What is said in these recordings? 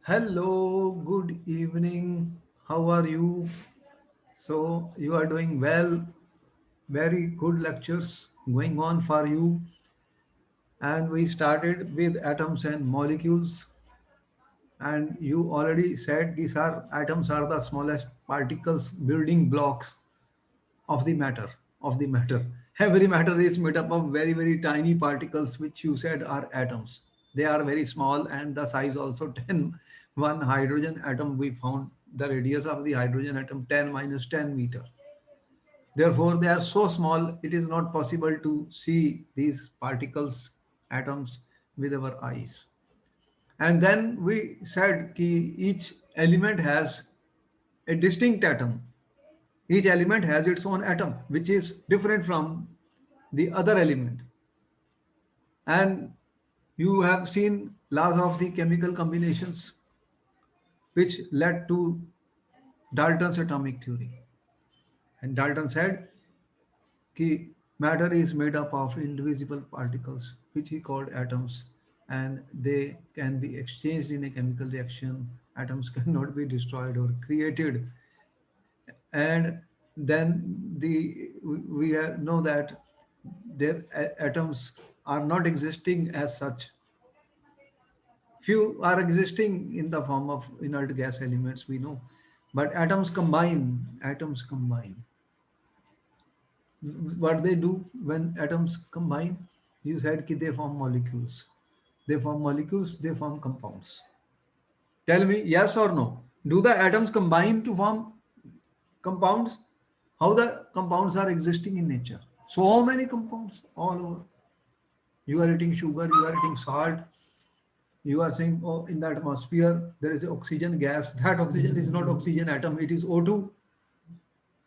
Hello, good evening. How are you? So, you are doing well. Very good lectures going on for you. And we started with atoms and molecules. And you already said these are atoms are the smallest particles, building blocks of the matter. Of the matter. Every matter is made up of very, very tiny particles, which you said are atoms. They are very small, and the size also 10. One hydrogen atom, we found the radius of the hydrogen atom 10 minus 10 meter. Therefore, they are so small, it is not possible to see these particles, atoms, with our eyes. And then we said ki each element has a distinct atom. Each element has its own atom, which is different from the other element. And you have seen laws of the chemical combinations, which led to Dalton's atomic theory. And Dalton said that matter is made up of indivisible particles, which he called atoms, and they can be exchanged in a chemical reaction. Atoms cannot be destroyed or created. And then we know that their atoms are not existing as such. Few are existing in the form of inert gas elements, we know, but atoms combine. What they do when atoms combine, you said ki they form molecules. They form compounds. Tell me yes or no, do the atoms combine to form compounds? How the compounds are existing in nature? So many compounds all over. You are eating sugar, you are eating salt, you are saying, oh, in the atmosphere there is oxygen gas. That oxygen is not oxygen atom, it is O2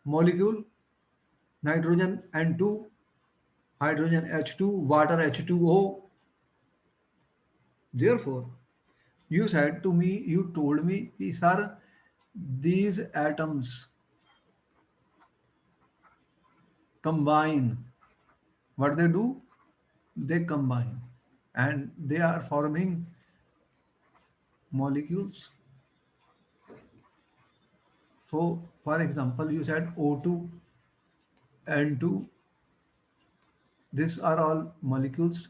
molecule, nitrogen N2, hydrogen H2, water H2O. Therefore, you said to me, you told me, sir, these atoms combine. What they do? They combine and they are forming molecules. So, for example, you said O2, N2, these are all molecules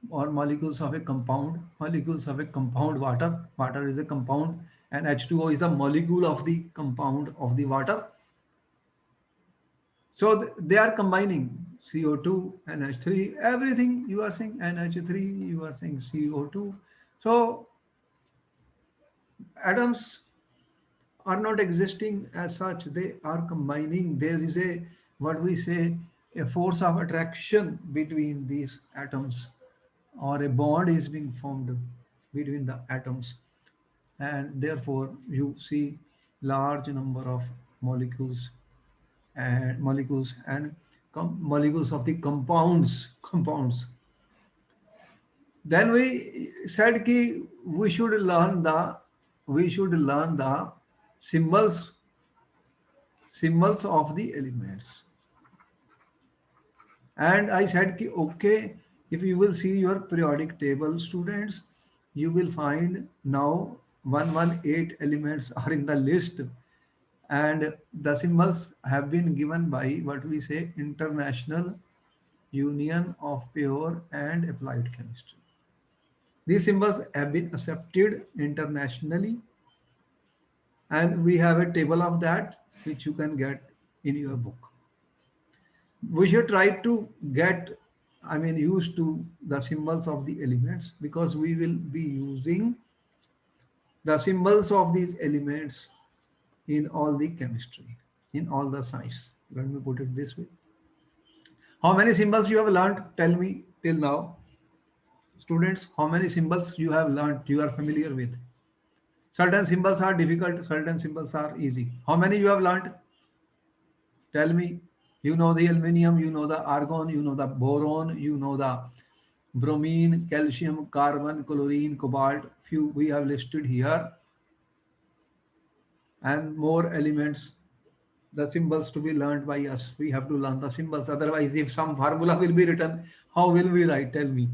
or molecules of a compound, molecules of a compound water. Water is a compound and H2O is a molecule of the compound of the water. So they are combining CO2, NH3, everything you are saying NH3, you are saying CO2. So atoms are not existing as such, they are combining. There is a, what we say, a force of attraction between these atoms, or a bond is being formed between the atoms, and therefore you see large number of molecules and molecules of the compounds. Then we said ki we should learn the symbols symbols of the elements. And I said ki okay, if you will see your periodic table, students, you will find now 118 elements are in the list, and the symbols have been given by what we say International Union of Pure and Applied Chemistry. These symbols have been accepted internationally, and we have a table of that which you can get in your book. We should try to get, I mean, used to the symbols of the elements, because we will be using the symbols of these elements in all the chemistry, in all the science. Let me put it this way. How many symbols you have learned? Tell me till now. Students, how many symbols you have learned, you are familiar with? Certain symbols are difficult, certain symbols are easy. How many you have learned? Tell me. You know the aluminium, you know the argon, you know the boron, you know the bromine, calcium, carbon, chlorine, cobalt. Few we have listed here, and more elements. The symbols to be learned by us. We have to learn the symbols. Otherwise, if some formula will be written, how will we write? Tell me.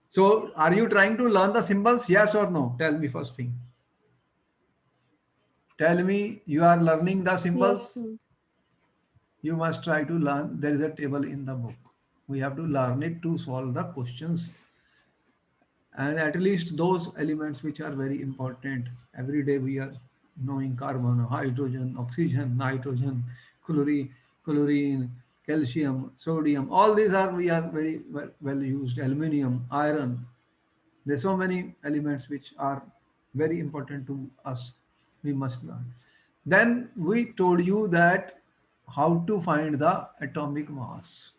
So, are you trying to learn the symbols? Yes or no? Tell me first thing. Tell me, you are learning the Yes, symbols? sir. You must try to learn. There is a table in the book. We have to learn it to solve the questions, and at least those elements which are very important. Every day we are knowing carbon, hydrogen, oxygen, nitrogen, chlorine, chlorine, calcium, sodium. All these are we are very well used. Aluminium, iron. There's so many elements which are very important to us. We must learn. Then we told you that how to find the atomic mass.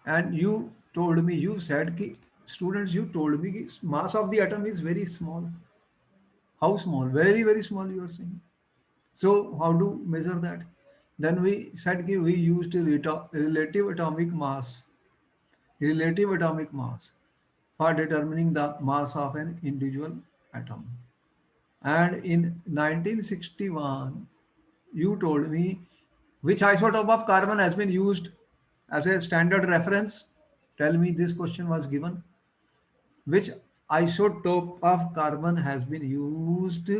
And you told me, you said, ki, students, you told me ki mass of the atom is very small. How small? Very, very small, you are saying. So, how to measure that? Then we said ki we used relative atomic mass for determining the mass of an individual atom. And in 1961, you told me which isotope of carbon has been used as a standard reference. Tell me, this question was given. Which isotope of carbon has been used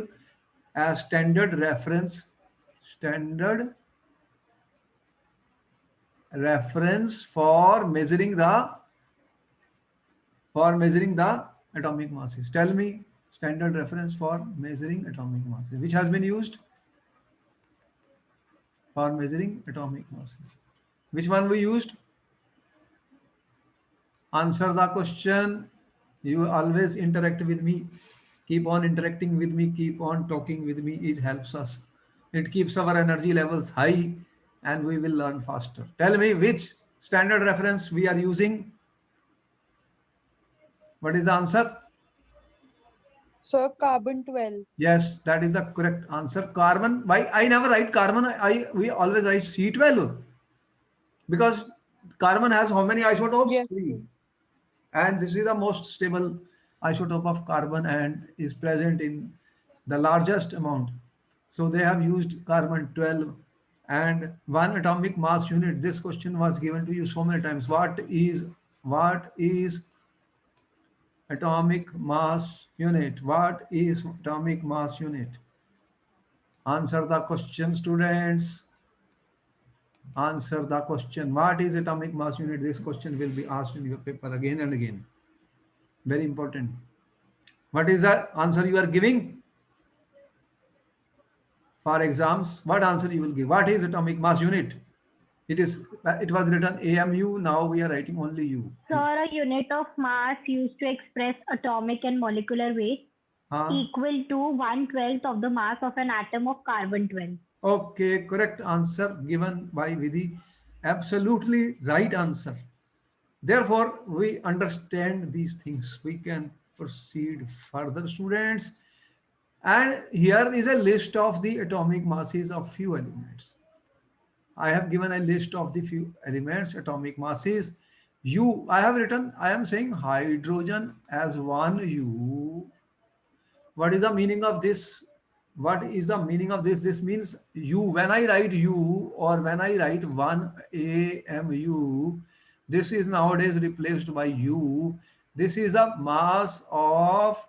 as standard reference for measuring the atomic masses? Tell me, standard reference for measuring atomic masses, which has been used for measuring atomic masses. Which one we used? Answer the question. You always interact with me. Keep on interacting with me. Keep on talking with me. It helps us. It keeps our energy levels high and we will learn faster. Tell me which standard reference we are using. What is the answer? Sir, carbon 12. Yes, that is the correct answer. Carbon. Why I never write carbon? I we always write C12 because carbon has how many isotopes? Yes, sir. Three. And this is the most stable isotope of carbon and is present in the largest amount. So they have used carbon 12 and one atomic mass unit. This question was given to you so many times. What is atomic mass unit? What is atomic mass unit? Answer the question, students. Answer the question. What is atomic mass unit? This question will be asked in your paper again and again. Very important. What is the answer you are giving for exams? What answer you will give? What is atomic mass unit? It was written AMU. Now we are writing only U. Sir, a unit of mass used to express atomic and molecular weight Huh? equal to 1/12 of the mass of an atom of carbon 12. Okay, correct answer given by Vidhi. Absolutely right answer. Therefore, we understand these things. We can proceed further, students. And here is a list of the atomic masses of few elements. I have given a list of the few elements, atomic masses. I have written, I am saying hydrogen as one U. What is the meaning of this? What is the meaning of this? This means U. When I write U or when I write 1 AMU, this is nowadays replaced by U. This is a mass of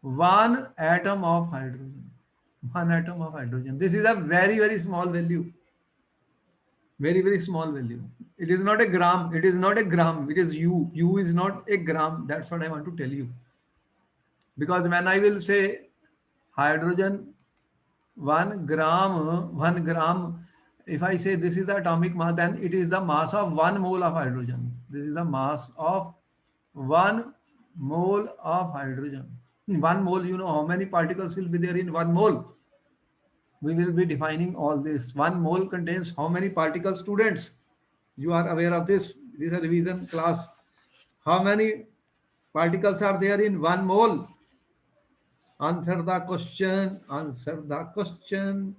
one atom of hydrogen. One atom of hydrogen. This is a very, very small value. Very, very small value. It is not a gram. It is not a gram. It is U. U is not a gram. That's what I want to tell you. Because when I will say hydrogen 1 gram, if I say this is the atomic mass, then it is the mass of 1 mole of hydrogen. This is the mass of 1 mole of hydrogen. 1 mole, you know how many particles will be there in 1 mole? We will be defining all this. 1 mole contains how many particles, students? You are aware of this. This is a revision class. How many particles are there in 1 mole? Answer the question. Answer the question.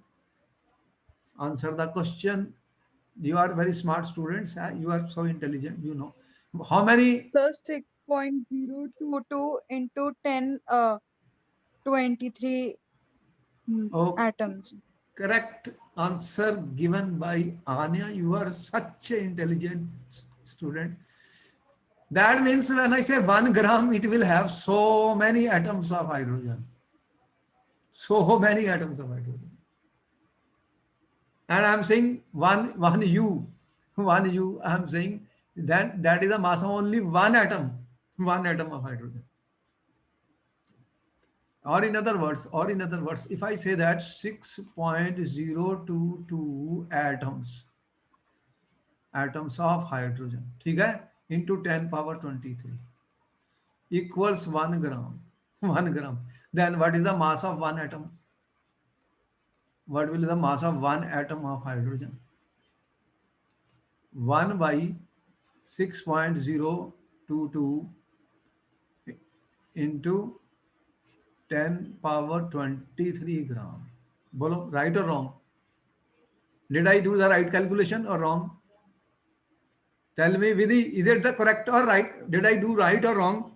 Answer the question. You are very smart students. You are so intelligent. You know how many. Sir, 6.022 into 10 23 Oh, atoms. correct answer given by Anya. You are such an intelligent student. That means when I say 1 gram, it will have so many atoms of hydrogen. So many atoms of hydrogen. And I'm saying one U, one U. I'm saying that is a mass of only one atom of hydrogen. Or in other words, if I say that 6.022 atoms of hydrogen, ठीक है, into 10 power 23 equals 1 gram, 1 gram. Then what is the mass of one atom? What will be the mass of one atom of hydrogen? 1 by 6.022 into 10 power 23 gram. Bolo, right or wrong? Did I do the right calculation or wrong? Tell me, Vidhi, is it the correct or right? Did I do right or wrong?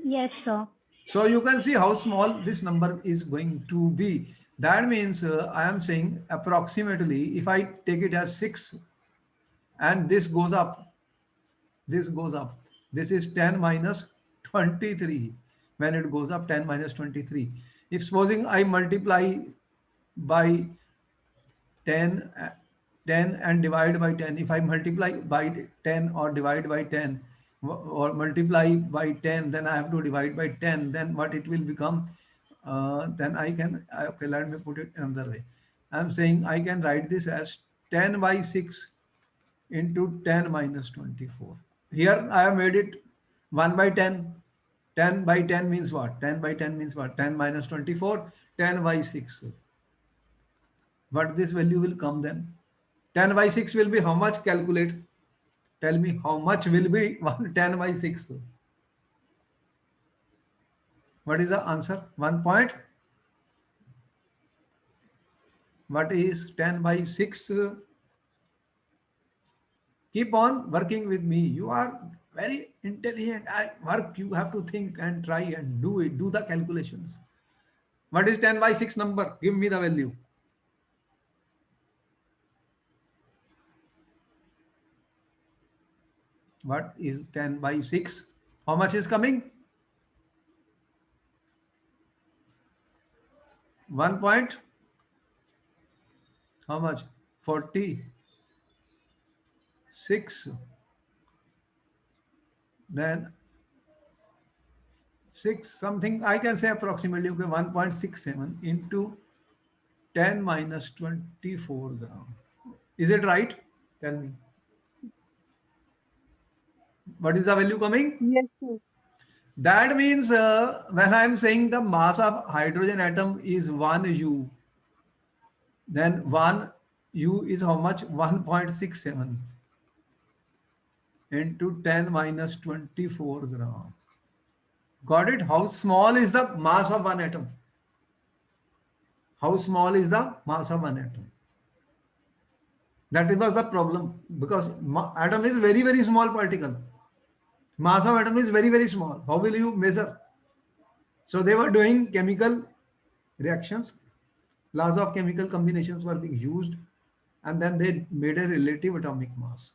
Yes, sir. So you can see how small this number is going to be. That means I am saying approximately, if I take it as 6 and this goes up, this goes up. This is 10 minus 23. When it goes up, 10 minus 23. If supposing I multiply by 10, 10 and divide by 10, if I multiply by 10 or divide by 10 or multiply by 10, then I have to divide by 10, then what it will become? Then I can, okay, let me put it another way. I'm saying I can write this as 10 by 6 into 10 minus 24. Here I have made it 1 by 10. 10 by 10 means what? 10 by 10 means what? 10 minus 24, 10 by 6. What this value will come then? 10 by 6 will be how much? Calculate. Tell me how much will be 10 by 6. What is the answer? 1 point. What is 10 by 6? Keep on working with me. You are very intelligent. I work. You have to think and try and do it. Do the calculations. What is 10 by 6 number? Give me the value. What is 10 by 6? How much is coming? 1 point. How much? 46. Then 6 something, I can say approximately, okay, 1.67 into 10 minus 24 gram. Is it right? Tell me. What is the value coming? Yes, sir. That means when I am saying the mass of hydrogen atom is 1 U, then 1 U is how much? 1.67 into 10 minus 24 gram. Got it? How small is the mass of one atom? How small is the mass of one atom? That was the problem, because atom is very, very small particle. Mass of atom is very, very small. How will you measure? So they were doing chemical reactions. Laws of chemical combinations were being used, and then they made a relative atomic mass.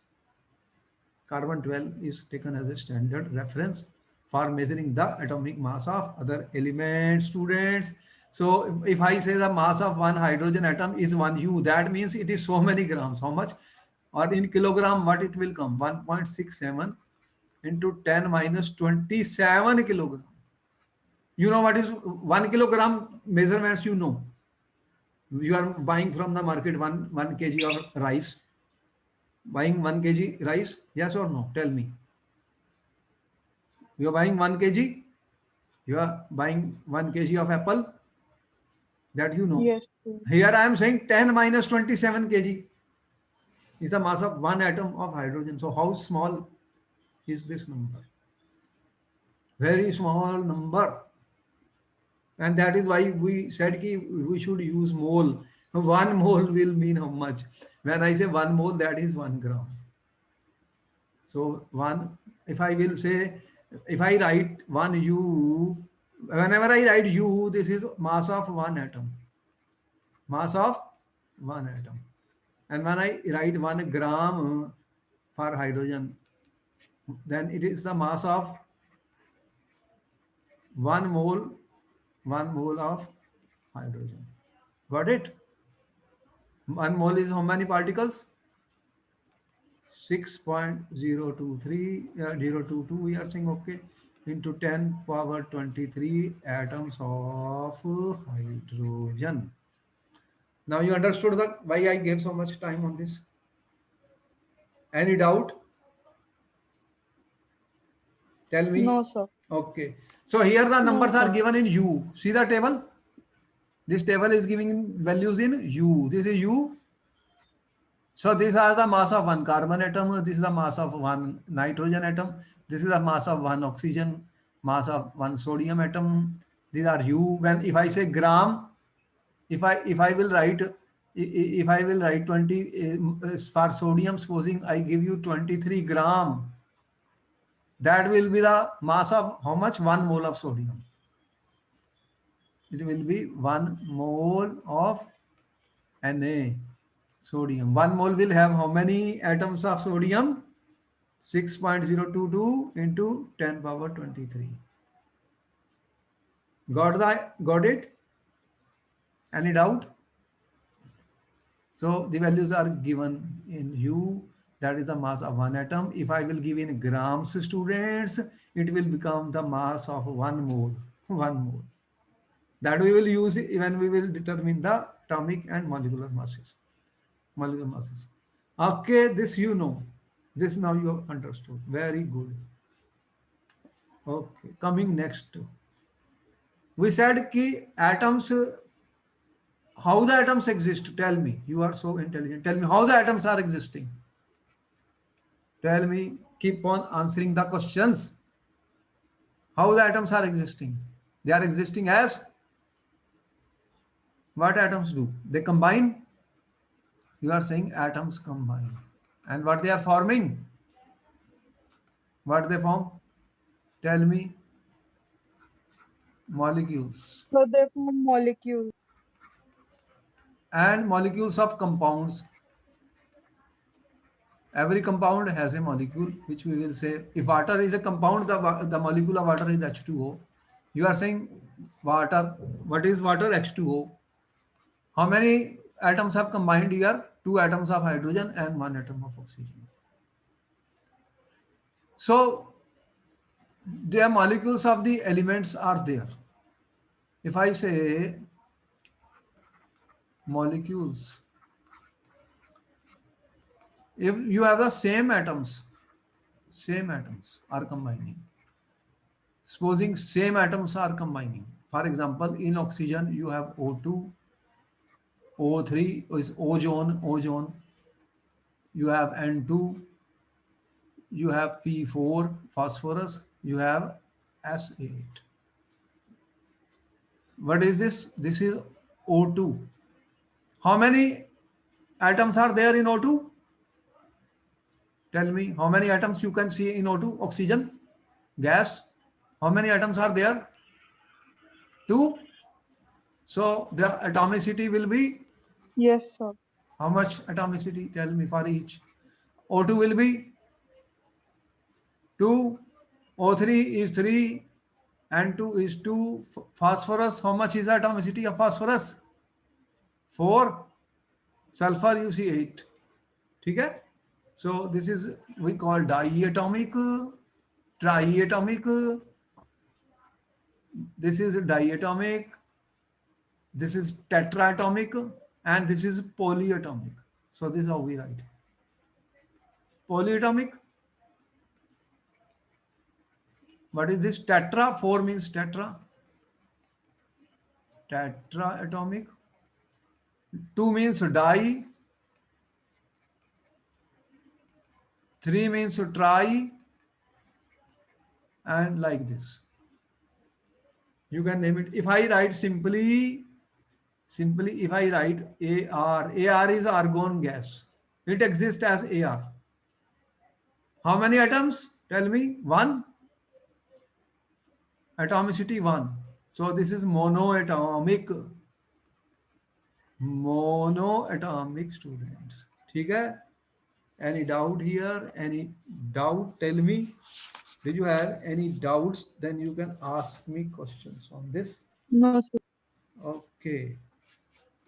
Carbon 12 is taken as a standard reference for measuring the atomic mass of other elements, students. So if I say the mass of one hydrogen atom is 1 U, that means it is so many grams. How much? Or in kilogram, what it will come? 1.67 into 10 minus 27 kilogram. You know what is 1 kilogram measurements? You know. You are buying from the market 1 kg of rice. Buying 1 kg rice? Yes or no? Tell me. You are buying 1 kg? You are buying 1 kg of apple? That you know. Yes, sir. Here I am saying 10 minus 27 kg is the mass of one atom of hydrogen. So how small is this number? Very small number. And that is why we said we should use mole. 1 mole will mean how much? When I say 1 mole, that is 1 gram. So if I will say, if I write 1 U, whenever I write U, this is mass of one atom. Mass of one atom. And when I write 1 gram, for hydrogen, then it is the mass of 1 mole, 1 mole of hydrogen. Got it? 1 mole is how many particles? 6.023, 022 we are saying, okay, into 10 power 23 atoms of hydrogen. Now you understood that why I gave so much time on this? Any doubt? Tell me. No, sir. Okay. So here the No, numbers are sir. given in U. See the table? This table is giving values in U. This is U. So these are the mass of one carbon atom. This is the mass of one nitrogen atom. This is the mass of one oxygen, mass of one sodium atom. These are U. When if I say gram, if I will write if I will write 20 for sodium, supposing I give you 23 gram, that will be the mass of how much? 1 mole of sodium. It will be 1 mole of Na, sodium. 1 mole will have how many atoms of sodium? 6.022 into 10 power 23. Got it? Any doubt? So the values are given in U. That is the mass of one atom. If I will give in grams, students, it will become the mass of 1 mole. 1 mole. That we will use when we will determine the atomic and molecular masses. Molecular masses. Okay, this you know. This now you have understood. Very good. Okay, coming next. We said ki atoms, how the atoms exist. Tell me. You are so intelligent. Tell me how the atoms are existing. Tell me. Keep on answering the questions. How the atoms are existing. They are existing as what atoms do? They combine. You are saying atoms combine. And what they are forming? What they form? Tell me. Molecules. So they form molecules. And molecules of compounds. Every compound has a molecule, which we will say, if water is a compound, the molecule of water is H2O. You are saying water. What is water? H2O. How many atoms have combined here? 2 atoms of hydrogen and 1 atom of oxygen. So the molecules of the elements are there. If I say molecules, if you have the same atoms are combining. Supposing same atoms are combining. For example, in oxygen, you have O2, O3 is ozone. You have N2, you have P4, phosphorus, you have S8. What is this? This is O2. How many atoms are there in O2? Tell me, how many atoms you can see in O2? Oxygen, gas. How many atoms are there? 2. So the atomicity will be Yes, sir. how much atomicity? Tell me for each. O2 will be 2, O3 is 3, N2 is 2. Phosphorus, how much is the atomicity of phosphorus? 4. Sulfur, you see 8. Okay? So this is we call diatomic, triatomic. This is diatomic. This is tetraatomic, and this is polyatomic. So this is how we write. Polyatomic. What is this? Tetra. 4 means tetra. Tetraatomic. 2 means di. 3 means tri. And like this. You can name it. If I write simply if I write AR is argon gas. It exists as AR. How many atoms? Tell me. 1. Atomicity 1. So this is monoatomic. Monoatomic students. ठीक है? Any doubt here? Any doubt? Tell me. Did you have any doubts? Then you can ask me questions on this. No, sir. Okay.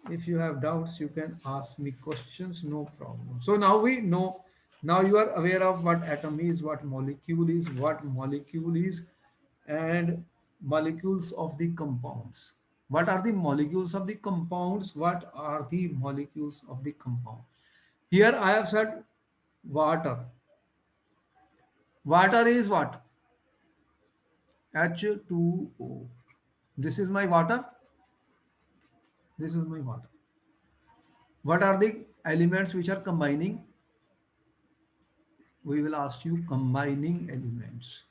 If you have doubts, you can ask me questions, no problem. So now we know, now you are aware of what atom is, what molecule is, and molecules of the compounds. What are the molecules of the compounds? What are the molecules of the compound? Here I have said water. Water is what? H2O. This is my water. This is my water. What are the elements which are combining? We will ask you combining elements.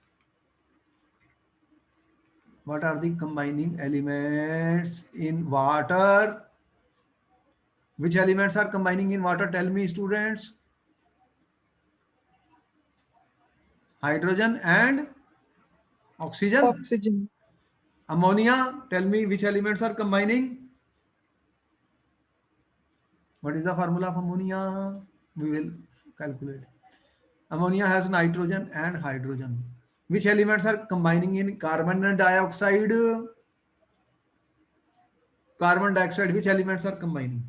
What are the combining elements in water? Which elements are combining in water? Tell me, students. Hydrogen and oxygen. Oxygen. Ammonia. Tell me which elements are combining. What is the formula of ammonia? We will calculate. Ammonia has nitrogen and hydrogen. Which elements are combining in carbon dioxide? Carbon dioxide. Which elements are combining?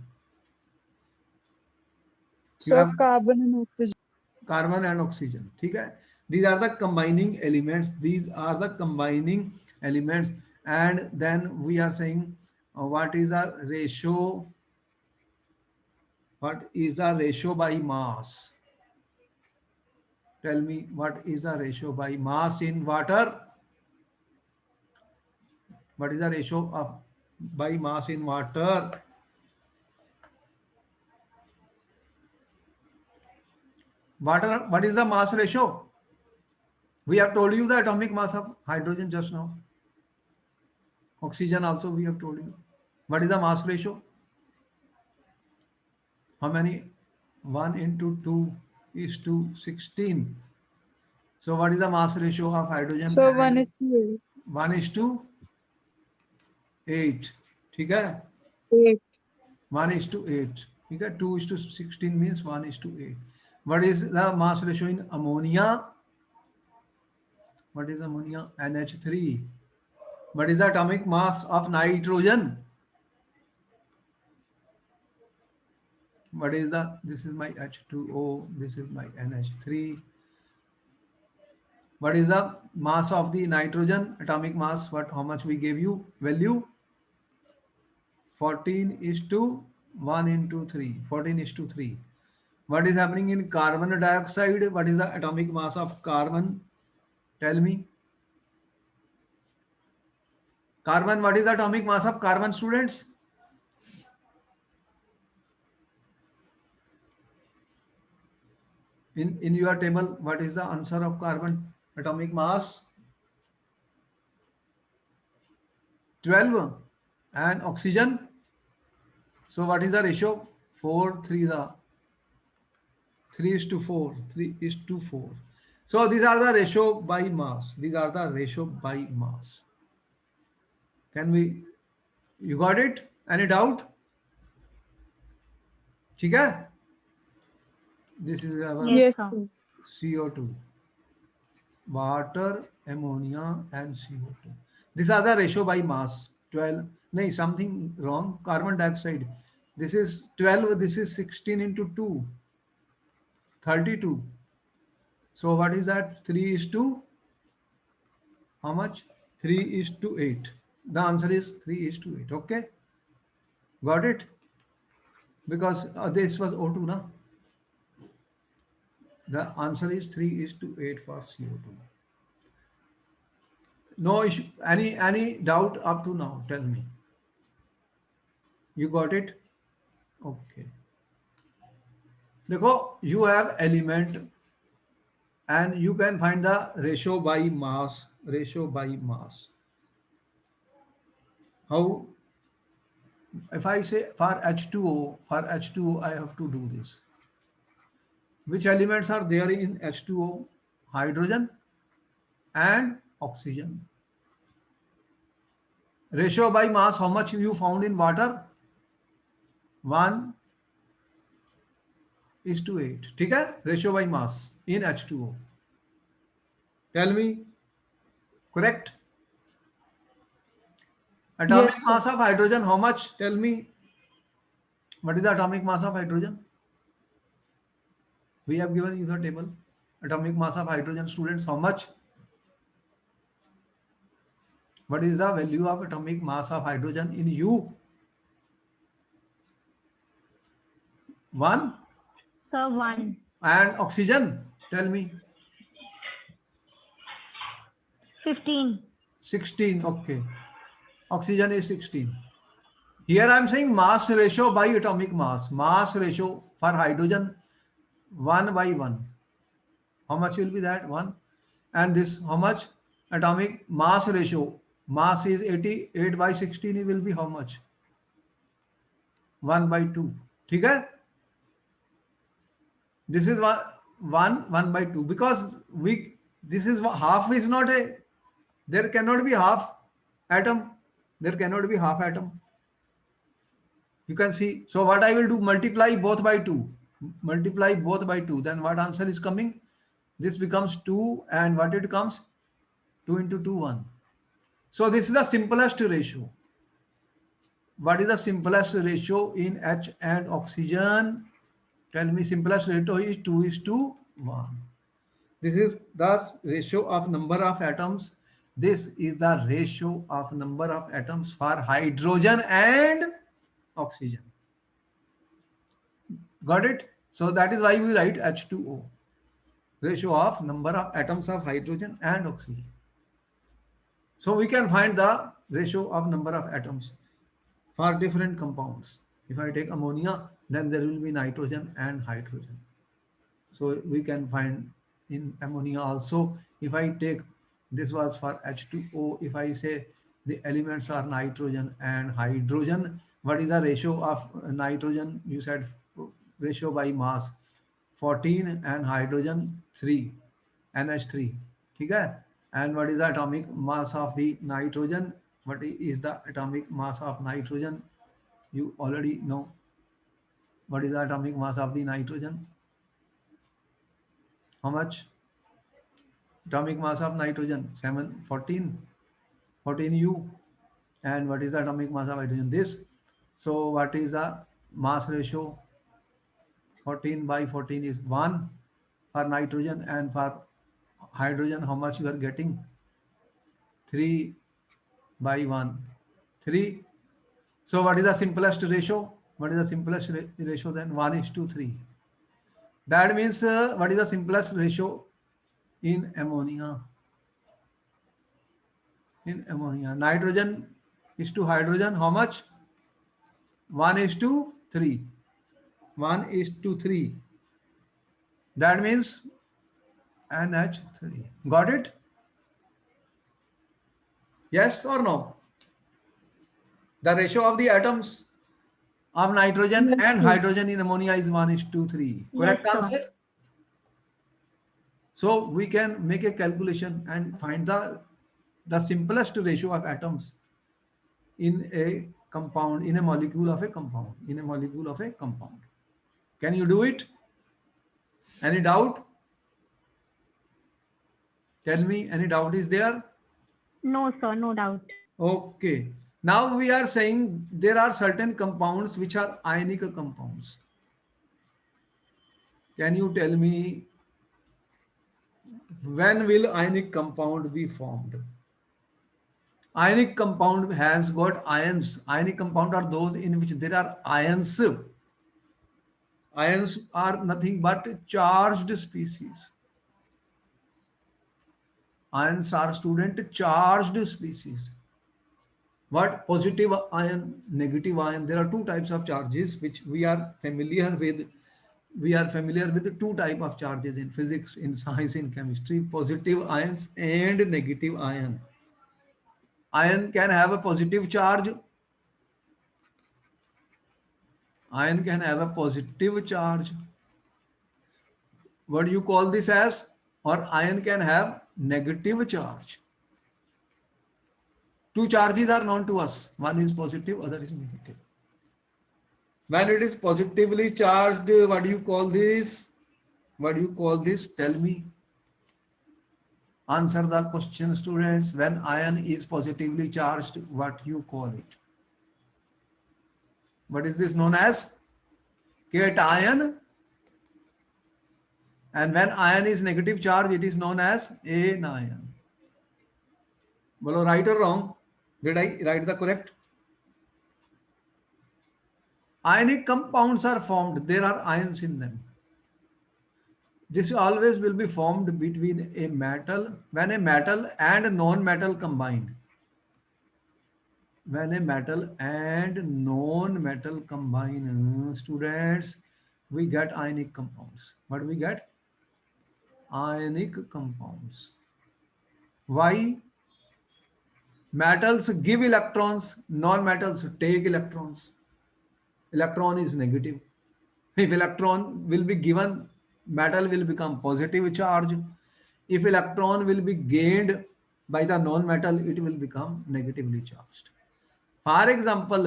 You So have carbon and oxygen. carbon and oxygen. ठीक है? These are the combining elements. These are the combining elements. And then we are saying what is the ratio? What is the ratio by mass? Tell me what is the ratio by mass in water? What is the ratio of by mass in water? Water, what is the mass ratio? We have told you the atomic mass of hydrogen just now. Oxygen also we have told you. What is the mass ratio? How many? 1 into 2 is to 16. So what is the mass ratio of hydrogen So one and is to 1 is to 8. ठीक है? 8. 1 is to 8. ठीक है? 2 is to 16 means 1 is to 8. What is the mass ratio in ammonia? What is ammonia? NH3. What is the atomic mass of nitrogen? What is the, this is my H2O, this is my NH3. What is the mass of the nitrogen, atomic mass? What, how much we gave you value? 14 is to 1 into 3, 14 is to 3. What is happening in carbon dioxide? What is the atomic mass of carbon? Tell me. Carbon, what is the atomic mass of carbon, students? In your table, what is the answer of carbon atomic mass? 12. And oxygen? So what is the ratio? 4, 3, the 3 is to 4, 3 is to 4. So these are the ratio by mass. These are the ratio by mass. Can we, you got it? Any doubt? ठीक है? This is our Yes, Yes, sir. sir. CO2. Water, ammonia, and CO2. These are the ratio by mass. 12. No, something wrong. Carbon dioxide. This is 12. This is 16 into 2. 32. So what is that? 3 is to how much? 3 is to 8. The answer is 3 is to 8. Okay. Got it? Because this was O2, na? The answer is 3 is to 8 for CO2. No issue. Any doubt up to now? Tell me. You got it? Okay. देखो, you have element and you can find the ratio by mass. Ratio by mass. How? If I say for H2O, I have to do this. Which elements are there in H2O? Hydrogen and oxygen. Ratio by mass, how much you found in water? 1 1:8. ठीक है, ratio by mass in H2O. Tell me, correct? Atomic Yes, sir. mass of hydrogen, how much? Tell me, what is the atomic mass of hydrogen? We have given you the table. Atomic mass of hydrogen, students, how much? What is the value of atomic mass of hydrogen in U? 1. Sir, 1. And oxygen, tell me. 15. 16. Okay. Oxygen is 16. Here I am saying mass ratio by atomic mass. Mass ratio for hydrogen 1 by 1. How much will be that? 1. And this, how much? Atomic mass ratio. Mass is 88 by 16. It will be how much? 1 by 2. ठीक है? This is 1 by 2, because this is half is not a, there cannot be half atom. There cannot be half atom. You can see. So what I will do, multiply both by 2. Multiply both by 2. Then what answer is coming? This becomes 2, and what it comes? 2 into 2, 1. So this is the simplest ratio. What is the simplest ratio in H and oxygen? Tell me, simplest ratio is 2:1. This is the ratio of number of atoms. This is the ratio of number of atoms for hydrogen and oxygen. Got it? So that is why we write H2O. Ratio of number of atoms of hydrogen and oxygen. So we can find the ratio of number of atoms for different compounds. If I take ammonia, then there will be nitrogen and hydrogen. So we can find in ammonia also. If I take, this was for H2O, if I say the elements are nitrogen and hydrogen, what is the ratio of nitrogen? You said ratio by mass 14, and hydrogen 3, NH3. Okay? And what is the atomic mass of the nitrogen? What is the atomic mass of nitrogen? You already know. What is the atomic mass of the nitrogen? How much? Atomic mass of nitrogen 14U. And what is the atomic mass of hydrogen? This. So what is the mass ratio? 14 by 14 is 1 for nitrogen, and for hydrogen how much you are getting? 3 by 1. 3. So what is the simplest ratio? What is the simplest ratio then? 1:3. That means what is the simplest ratio in ammonia? In ammonia, nitrogen is to hydrogen, how much? 1:3. 1:3. That means NH3. Got it? Yes or no? The ratio of the atoms of nitrogen Yes, and sir. hydrogen in ammonia is 1:3. Yes, Correct sir. answer? So we can make a calculation and find the simplest ratio of atoms in a compound, in a molecule of a compound, in a molecule of a compound. Can you do it? Any doubt? Tell me, any doubt is there? No, sir, no doubt. Okay. Now we are saying there are certain compounds which are ionic compounds. Can you tell me when will ionic compound be formed? Ionic compound has got ions. Ionic compound are those in which there are ions. Ions are nothing but charged species. Ions are, student, charged species. What? Positive ion, negative ion. There are two types of charges which we are familiar with. We are familiar with the two types of charges in physics, in science, in chemistry: positive ions and negative ion. Ion can have a positive charge. Ion can have a positive charge. What do you call this as? Or ion can have negative charge. Two charges are known to us. One is positive, other is negative. When it is positively charged, what do you call this? What do you call this? Tell me. Answer the question, students. When ion is positively charged, what you call it? What is this known as? Cation. And when ion is negative charge, it is known as anion. Bolo, right or wrong? Did I write the correct? Ionic compounds are formed. There are ions in them. This always will be formed between a metal, when a metal and a non-metal combine. When a metal and non-metal combine, students, we get ionic compounds. What do we get? Ionic compounds. Why? Metals give electrons, non-metals take electrons. Electron is negative. If electron will be given, metal will become positive charge. If electron will be gained by the non-metal, it will become negatively charged. For example,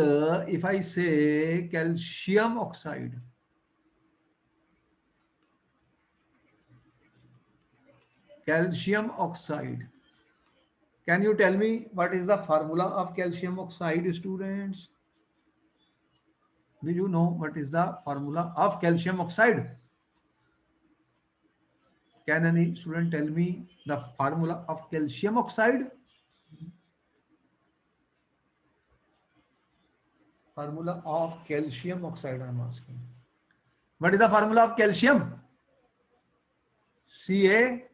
if I say calcium oxide, calcium oxide, can you tell me what is the formula of calcium oxide, students? Do you know what is the formula of calcium oxide? Can any student tell me the formula of calcium oxide? Formula of calcium oxide, I am asking. What is the formula of calcium? Ca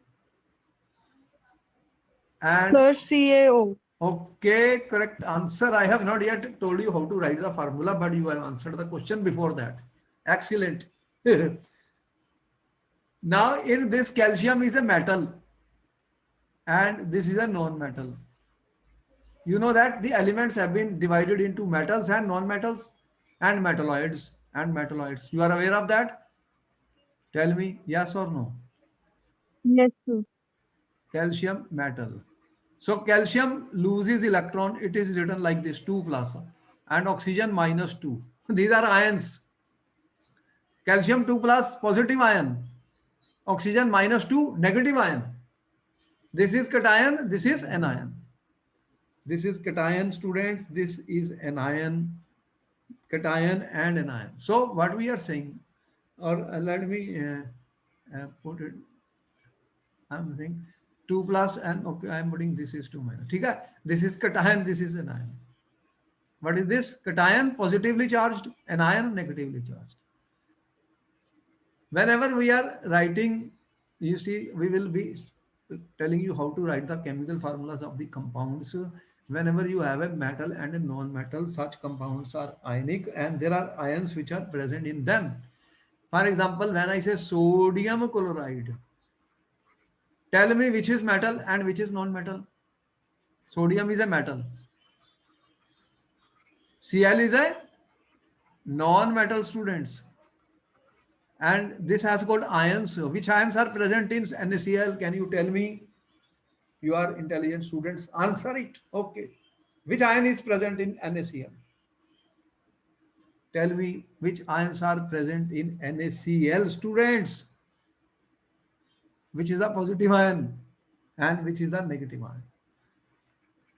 and Sir, CaO. okay, correct answer. I have not yet told you how to write the formula, but you have answered the question before that. Excellent. Now, in this, calcium is a metal and this is a non-metal. You know that the elements have been divided into metals and non-metals and metalloids and metalloids. You are aware of that? Tell me yes or no. Yes, sir. Calcium metal. So calcium loses electron. It is written like this 2 plus and oxygen minus 2. These are ions. Calcium 2 plus positive ion. Oxygen minus 2 negative ion. This is cation. This is anion. This is cation, students. This is anion. Cation and anion. So what we are saying, or let me put it. I'm saying 2 plus and okay, I'm putting this is 2 minus. Okay? This is cation, this is anion. What is this? Cation positively charged, anion negatively charged. Whenever we are writing, you see, we will be telling you how to write the chemical formulas of the compounds. Whenever you have a metal and a non-metal, such compounds are ionic and there are ions which are present in them. For example, when I say sodium chloride, tell me which is metal and which is non-metal. Sodium is a metal. Cl is a non-metal, students. And this has got ions. Which ions are present in NaCl? Can you tell me? You are intelligent students. Answer it. Okay. Which ion is present in NaCl? Tell me which ions are present in NaCl, students. Which is a positive ion and which is a negative ion?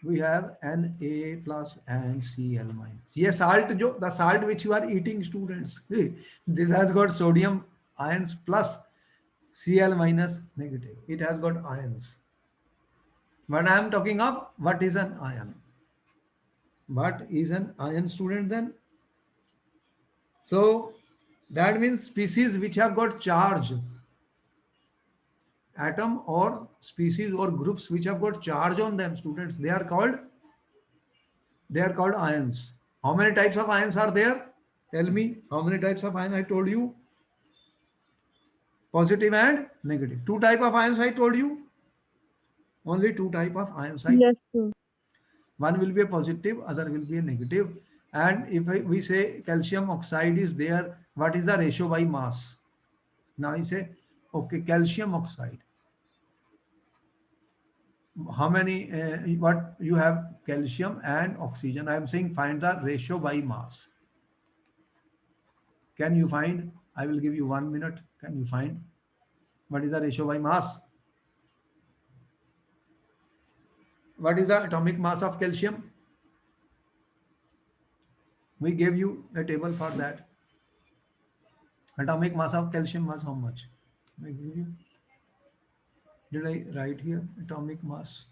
We have Na plus and Cl minus. Yes, salt, the salt which you are eating, students. This has got sodium ions plus Cl minus negative. It has got ions. But I am talking of what is an ion. What is an ion, student, then? So that means species which have got charge. Atom or species or groups which have got charge on them, students, they are called ions. How many types of ions are there? Tell me how many types of ions I told you? Positive and negative. Two type of ions I told you. Only two type of ions. Yes, sir. One will be a positive, other will be a negative. And if we say calcium oxide is there, what is the ratio by mass? Now I say, okay, calcium oxide. How many, what you have calcium and oxygen. I am saying find the ratio by mass. Can you find? I will give you 1 minute. Can you find what is the ratio by mass? What is the atomic mass of calcium? We gave you a table for that. Atomic mass of calcium was how much? I give you. Did I write here atomic mass?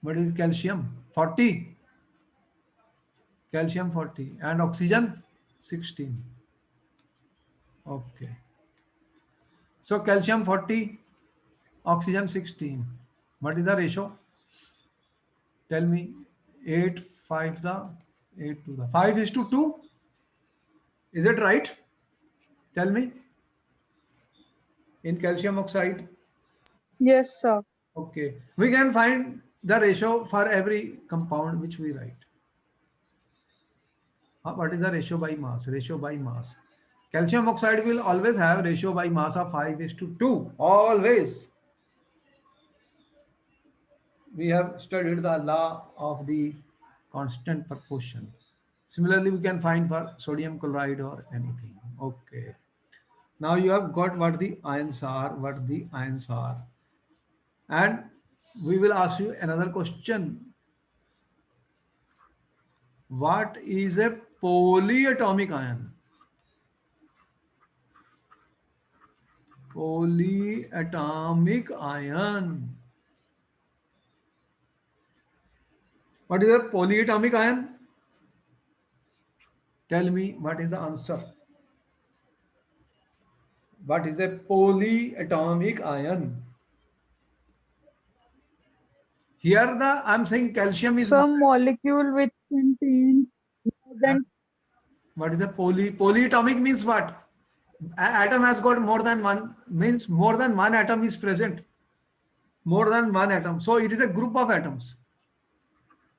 What is calcium? 40. Calcium 40 and oxygen 16. Okay. So calcium 40, oxygen 16. What is the ratio? Tell me. 8, 5 the 8 to the 5 is to 2. Is it right? Tell me. In calcium oxide. Yes, sir. Okay. We can find the ratio for every compound which we write. What is the ratio by mass? Ratio by mass. Calcium oxide will always have ratio by mass of 5 is to 2. Always. We have studied the law of the constant proportion. Similarly, we can find for sodium chloride or anything. Okay. Now you have got what the ions are, what the ions are. And we will ask you another question. What is a polyatomic ion? Polyatomic ion. What is a polyatomic ion? Tell me what is the answer. What is a polyatomic ion? Here the I'm saying calcium is one. Some molecule which contains more than What is a polyatomic means what? Atom has got more than one, means more than one atom is present. More than one atom. So it is a group of atoms.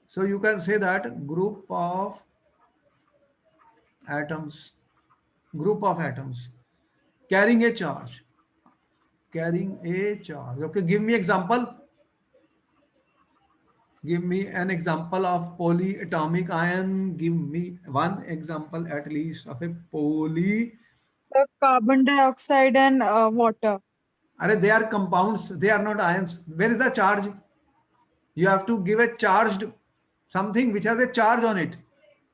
So you can say that group of atoms, carrying a charge. Carrying a charge. Okay, give me example. Give me an example of polyatomic ion. Give me one example at least of a poly. the carbon dioxide and water. They are compounds. They are not ions. Where is the charge? You have to give a charged something which has a charge on it.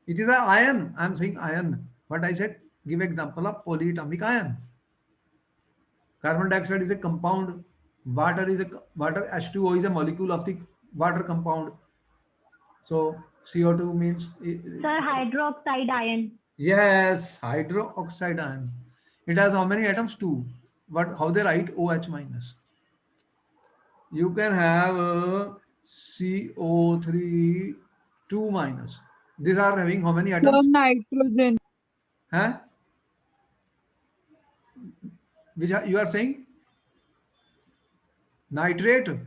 It is an ion. I am saying ion. But I said give example of polyatomic ion. Carbon dioxide is a compound. Water H2O is a molecule of the water compound. So CO2 means Sir, hydroxide ion. yes, hydroxide ion. It has how many atoms? Two. But how they write OH minus? You can have CO3 2 minus. These are having how many The atoms? nitrogen. Huh? Which you are saying? Nitrate,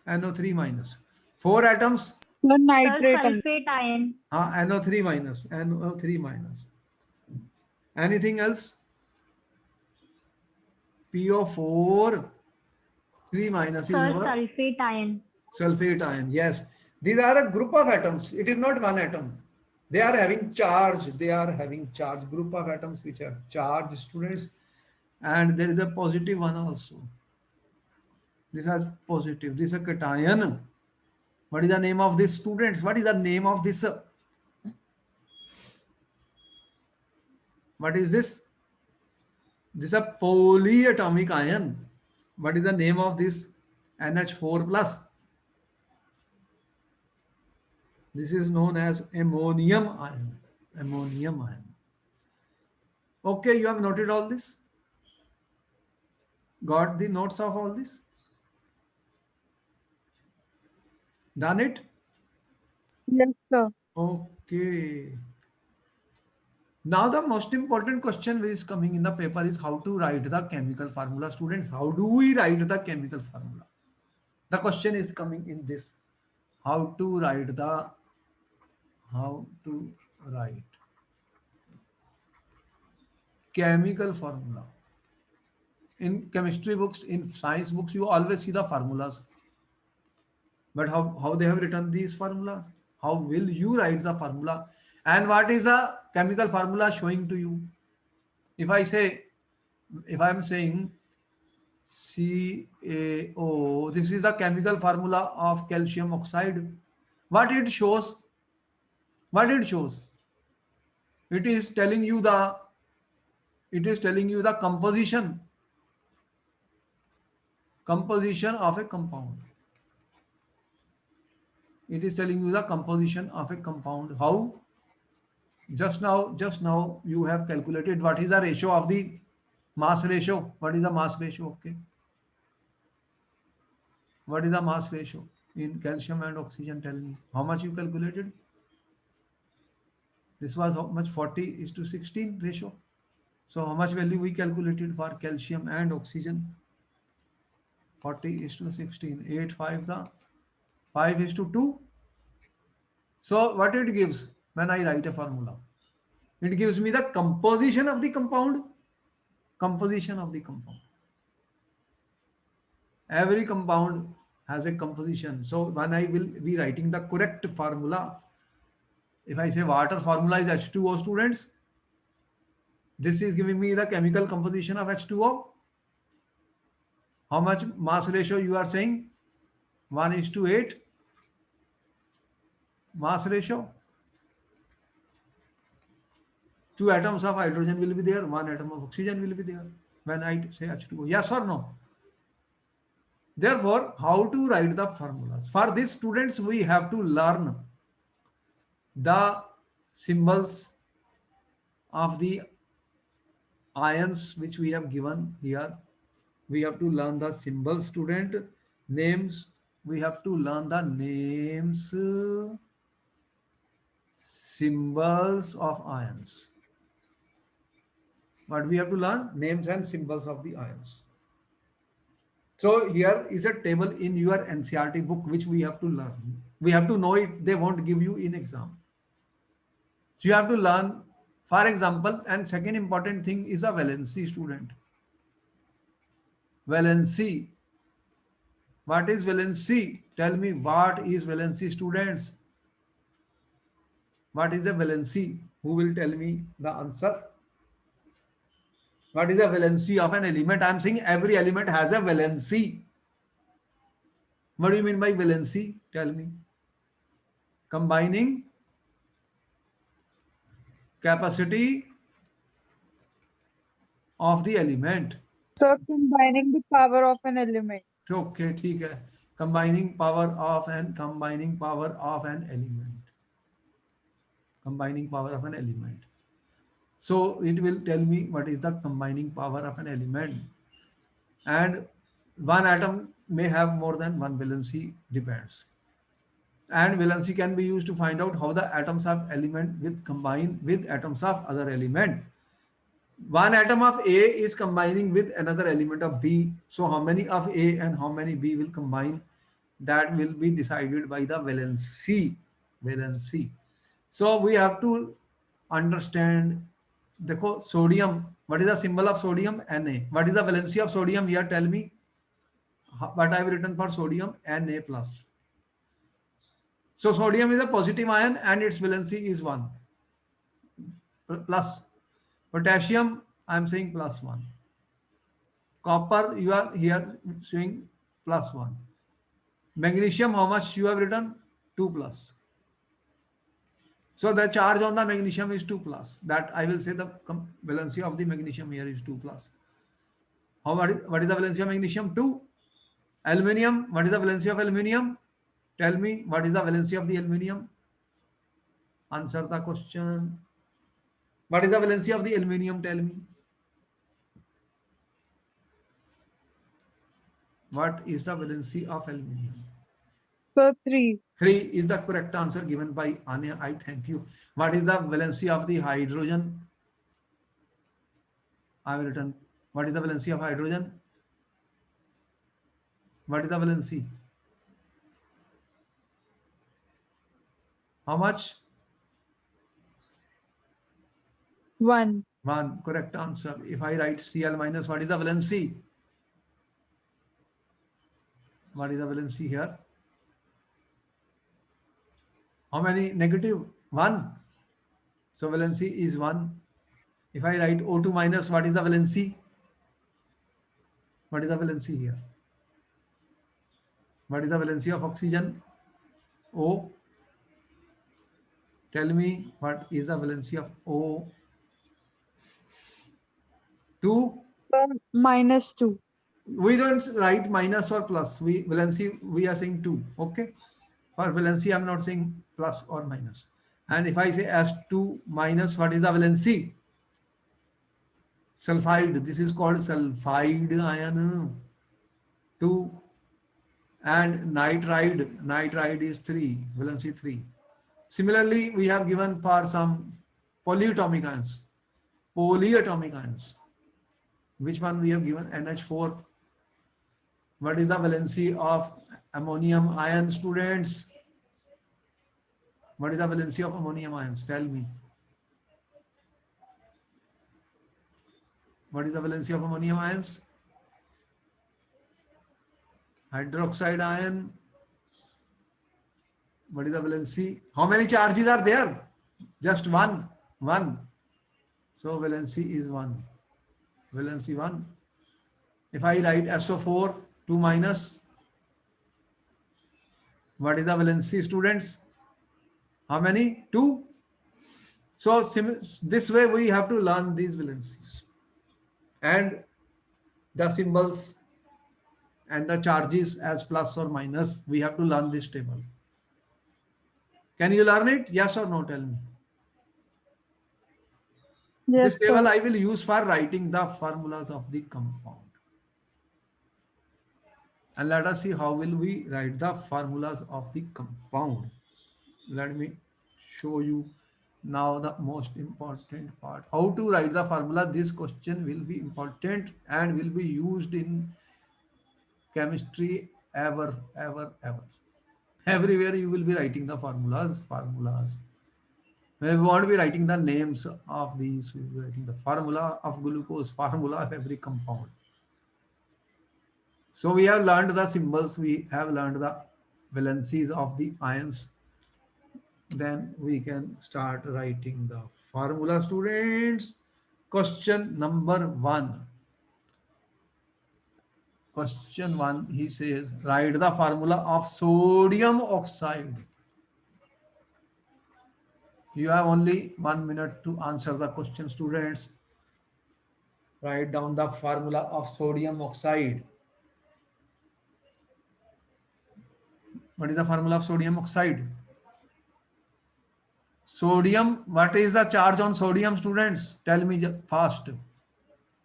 NO3 minus. 4 atoms, The Sir, nitrate. sulfate ion. NO3 minus, NO3 minus. Anything else? PO4, 3 minus is Sir, our sulfate ion. sulfate ion. Yes, these are a group of atoms. It is not one atom. They are having charge. They are having charge. Group of atoms which have charge, students. And there is a positive one also. This has positive. This is a cation. What is the name of this, students? What is the name of this? What is this? This is a polyatomic ion. What is the name of this? NH4 plus. This is known as ammonium ion. Ammonium ion. Okay, you have noted all this? Got the notes of all this? Done it? Yes, sir. Okay. Now the most important question which is coming in the paper is how to write the chemical formula. Students, how do we write the chemical formula? The question is coming in this. How to write chemical formula. In chemistry books, in science books, you always see the formulas. But how they have written these formulas? How will you write the formula? And what is the chemical formula showing to you? If I say, if I am saying CaO, this is the chemical formula of calcium oxide. What it shows? What it shows? It is telling you the, it is telling you the composition of a compound. It is telling you the composition of a compound. How? Just now you have calculated what is the ratio of the mass ratio. What is the mass ratio? Okay. What is the mass ratio in calcium and oxygen? Tell me. How much you calculated? This was how much? 40 is to 16 ratio. So how much value we calculated for calcium and oxygen? 40 is to 16. 8 5 the 5 is to 2. So what it gives when I write a formula? It gives me the composition of the compound. Composition of the compound. Every compound has a composition. So when I will be writing the correct formula, if I say water formula is H2O, students, this is giving me the chemical composition of H2O. How much mass ratio you are saying? 1 is to 8 mass ratio. 2 atoms of hydrogen will be there, 1 atom of oxygen will be there when I say H2O. Yes or no? Therefore, how to write the formulas? For this, students, we have to learn the symbols of the ions which we have given here. We have to learn the symbols, student. Names, we have to learn the names, symbols of ions. What we have to learn? Names and symbols of the ions. So here is a table in your NCERT book which we have to learn. We have to know it. They won't give you in exam. So you have to learn, for example, and second important thing is a valency, student. Valency. What is valency? Tell me what is valency, students. What is a valency? Who will tell me the answer? What is the valency of an element? I am saying every element has a valency. What do you mean by valency? Tell me. Combining capacity of the element. So combining the power of an element. Okay, ठीक है. Combining power of an element. Combining power of an element. So it will tell me what is the combining power of an element. And one atom may have more than one valency, depends. And valency can be used to find out how the atoms of element with combine with atoms of other element. One atom of A is combining with another element of B. So how many of A and how many B will combine? That will be decided by the valency. Valency. So we have to understand. देखो sodium. What is the symbol of sodium? Na. What is the valency of sodium? Here, tell me. What I have written for sodium? Na plus. So sodium is a positive ion and its valency is 1 plus. Potassium, I am saying plus 1. Copper, you are here showing plus 1. Magnesium, how much you have written? 2 plus. So the charge on the magnesium is 2 plus. That I will say the valency of the magnesium here is 2 plus. What is the valency of magnesium? 2. Aluminium, what is the valency of aluminium? Tell me, what is the valency of the aluminium? Answer the question. What is the valency of the aluminium? Tell me. What is the valency of aluminium? So 3. 3 is the correct answer given by Anya. I thank you. What is the valency of the hydrogen? I have written. What is the valency of hydrogen? What is the valency? How much? 1. 1. Correct answer. If I write Cl minus, what is the valency? What is the valency here? How many? Negative 1. So valency is 1. If I write O2 minus, what is the valency? What is the valency here? What is the valency of oxygen? O. Tell me what is the valency of O2? -2. We don't write minus or plus. We valency we are saying 2. Okay. For valency, I'm not saying plus or minus. And if I say S2 minus, what is the valency? Sulfide. This is called sulfide ion. 2. And nitride. Nitride is 3. Valency 3. Similarly, we have given for some polyatomic ions. Polyatomic ions. Which one we have given? NH4. What is the valency of ammonium ion, students? What is the valency of ammonium ions? Tell me. What is the valency of ammonium ions? Hydroxide ion. What is the valency? How many charges are there? Just one. One. So valency is 1. Valency 1. If I write SO4, 2 minus, what is the valency, students? How many? 2. So this way we have to learn these valencies. And the symbols and the charges as plus or minus, we have to learn this table. Can you learn it? Yes or no? Tell me. Yes, This table sir. I will use for writing the formulas of the compound. And let us see how will we write the formulas of the compound. Let me show you now the most important part. How to write the formula? This question will be important and will be used in chemistry ever, ever, ever. Everywhere you will be writing the formulas. We won't be writing the names of these. We will be writing the formula of glucose, formula of every compound. So we have learned the symbols. We have learned the valencies of the ions. Then we can start writing the formula, students. Question number 1. Question 1, he says, write the formula of sodium oxide. You have only 1 minute to answer the question, students. Write down the formula of sodium oxide. What is the formula of sodium oxide? Sodium, what is the charge on sodium, students? Tell me fast.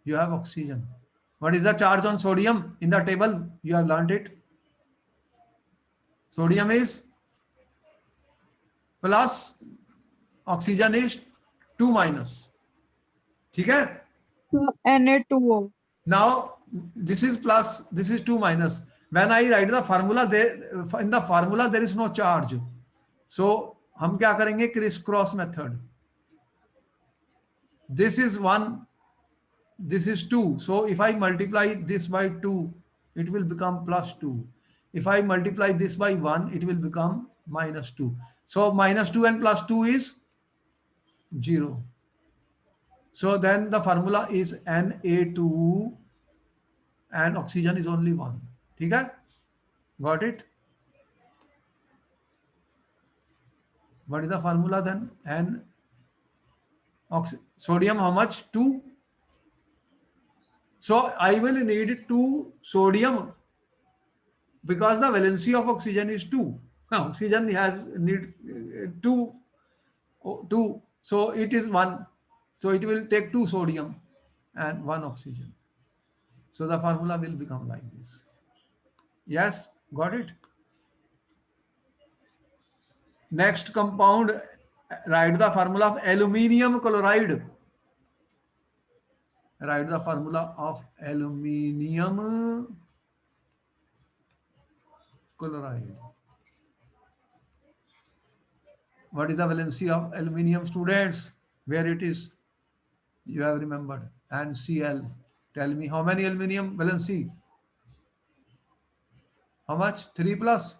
You have oxygen. What is the charge on sodium in the table? You have learned it. Sodium is plus, oxygen is 2 minus. Okay? Na2O. Now this is plus, this is 2 minus. When I write the formula, there in the formula there is no charge. So हम क्या करेंगे? Criss cross method. This is 1, this is 2. So if I multiply this by 2, it will become plus 2. If I multiply this by 1, it will become minus 2. So minus 2 and plus 2 is 0. So then the formula is Na2 and oxygen is only 1. Okay? Got it? What is the formula then? Sodium how much? 2. So I will need 2 sodium because the valency of oxygen is 2. Oxygen has need 2. 2. So it is 1. So it will take 2 sodium and 1 oxygen. So the formula will become like this. Yes, got it? Next compound, write the formula of aluminium chloride. Write the formula of aluminium chloride. What is the valency of aluminium, students? Where it is? You have remembered. And Cl. Tell me how many aluminium valency? How much? 3 plus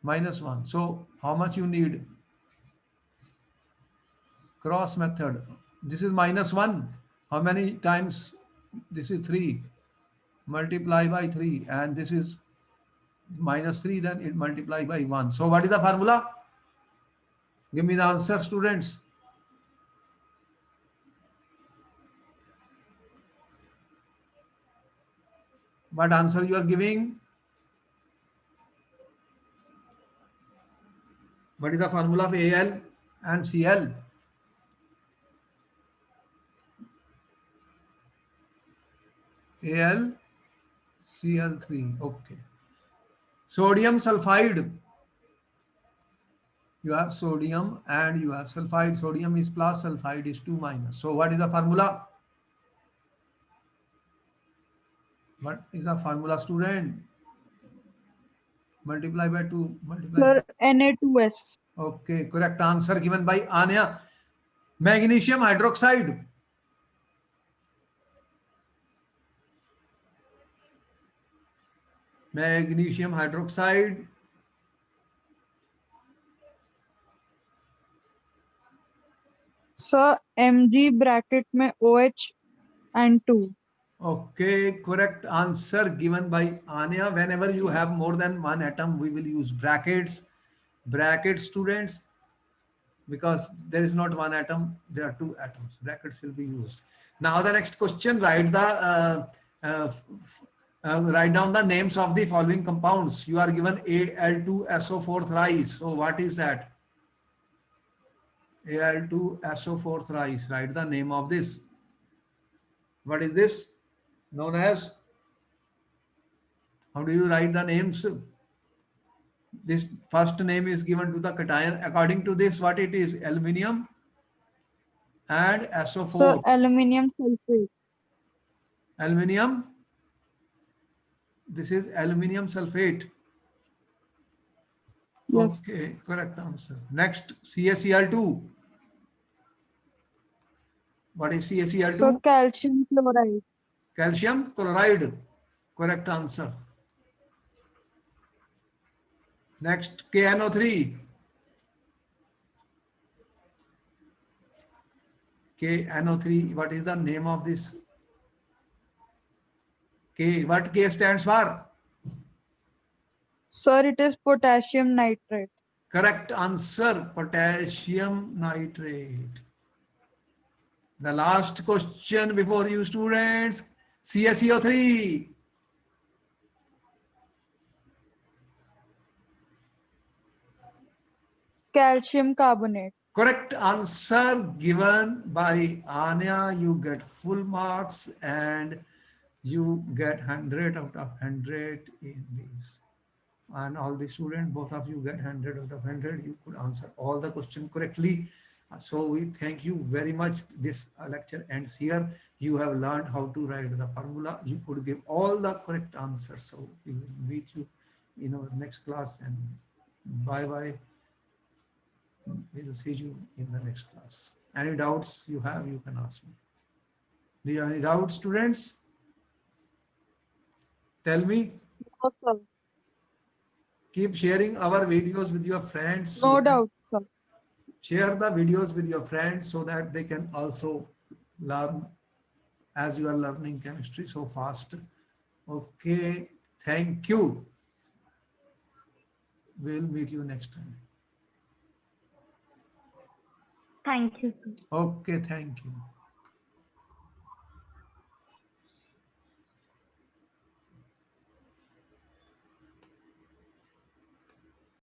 minus 1. So how much you need? Cross method. This is -1. How many times? This is 3. Multiply by 3. And this is -3. Then it multiply by 1. So what is the formula? Give me the answer, students. What answer you are giving? What is the formula of Al and Cl? Al, Cl3. Okay. Sodium sulfide. You have sodium and you have sulfide. Sodium is plus, sulfide is 2 minus. So what is the formula? What is the formula, student? Multiply by 2. Multiply. Sir, Na2S. Okay, correct answer given by Anya. Magnesium hydroxide. Magnesium hydroxide. Sir, Mg bracket में OH and 2. Okay, correct answer given by Anya. Whenever you have more than one atom, we will use brackets. Brackets, students, because there is not one atom, there are two atoms. Brackets will be used. Now the next question, write down the names of the following compounds. You are given Al2SO4 thrice. So what is that? Al2SO4 thrice. Write the name of this. What is this? Known as? How do you write the names? This first name is given to the cation. According to this, what it is? Aluminium and Sir, SO4. aluminium sulfate. Aluminium. This is aluminium sulfate. Yes. Okay, correct answer. Next, CaCl2. What is So CaCl2? calcium chloride. Calcium chloride. Correct answer. Next, KNO3. KNO3. What is the name of this? K. What K stands for? Sir, it is potassium nitrate. Correct answer. Potassium nitrate. The last question before you students. CaCO3. Calcium carbonate. Correct answer given by Anya. You get full marks and you get 100 out of 100 in this. And all the students, both of you get 100 out of 100. You could answer all the question correctly. So we thank you very much. This lecture ends here. You have learned how to write the formula. You could give all the correct answers. So we will meet you in our next class, and bye-bye. We will see you in the next class. Any doubts you have, you can ask me. Do you have any doubts, students? Tell me. No, sir. Keep sharing our videos with your friends. No doubt, sir. Share the videos with your friends so that they can also learn as you are learning chemistry so fast. Okay, thank you. We'll meet you next time. Thank you. Okay, thank you.